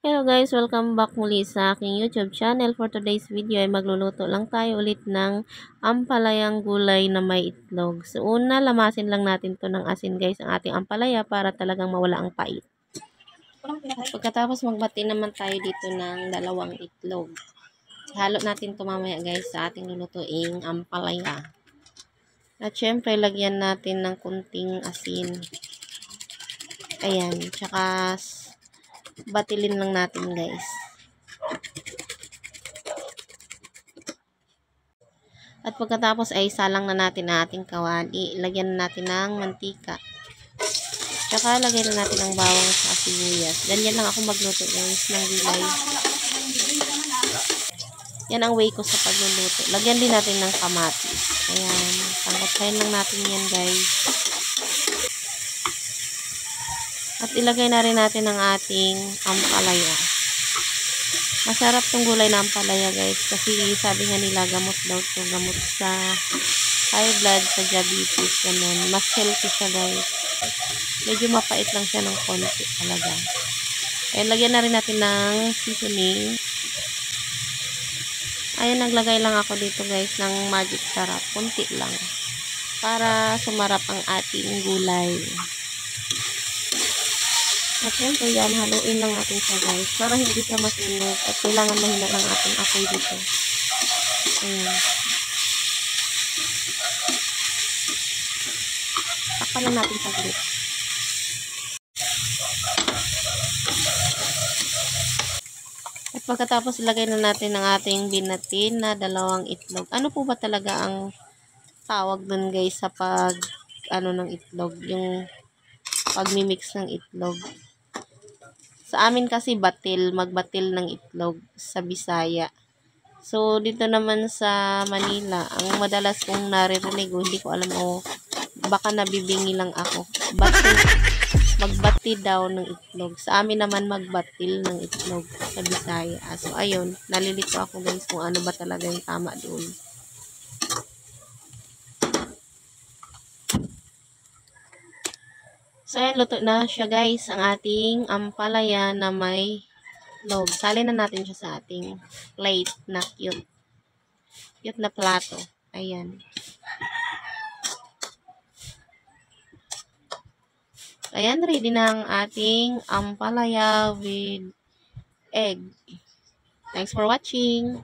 Hello guys, welcome back muli sa aking YouTube channel. For today's video ay magluluto lang tayo ulit ng ampalayang gulay na may itlog. So una, lamasin lang natin to ng asin guys ang ating ampalaya para talagang mawala ang pait. At pagkatapos magbati naman tayo dito ng dalawang itlog. Halo natin to mamaya guys sa ating lulutuing ampalaya. At syempre lagyan natin ng kunting asin. Ayan, tsaka batilin lang natin guys. At pagkatapos ay salang na natin ang ating kawali. Lagyan na natin ng mantika. Tsaka lagyan na natin ng bawang sa sibuyas. Ganyan lang ako magluto guys ng gulay. Yan ang way ko sa pagluluto. Lagyan din natin ng kamatis. Ayan. Pangkatsahin lang natin yan guys. At ilagay na rin natin ang ating ampalaya. Masarap tong gulay na ampalaya guys. Kasi sabi nga nila gamot daw to. Gamot sa high blood, sa diabetes. Ganun. Mas healthy siya guys. Medyo mapait lang siya ng konti talaga. Ayan, lagyan na rin natin ng seasoning. Ayan, naglagay lang ako dito guys ng magic sarap. Kunti lang. Para sumarap ang ating gulay. At syempre yan, haluin lang natin siya guys. Para hindi siya masunog. At kailangan mahina lang ating apoy dito. Ayan. Takpan lang natin saglit. At pagkatapos ilagay na natin ang ating binatin na dalawang itlog. Ano po ba talaga ang tawag dun guys sa ng itlog? Yung pagmimix ng itlog. Sa amin kasi batil, magbatil ng itlog sa Bisaya. So, dito naman sa Manila, ang madalas kong naririnig, hindi ko alam baka nabibingi lang ako. Magbati daw ng itlog. Sa amin naman magbatil ng itlog sa Bisaya. So, ayun, nalilito ako guys kung ano ba talaga yung tama doon. So, ayan, luto na siya guys, ang ating ampalaya na may log. Salin na natin siya sa ating plate na cute. Cute na plato. Ayan. Ayan, ready na ang ating ampalaya with egg. Thanks for watching.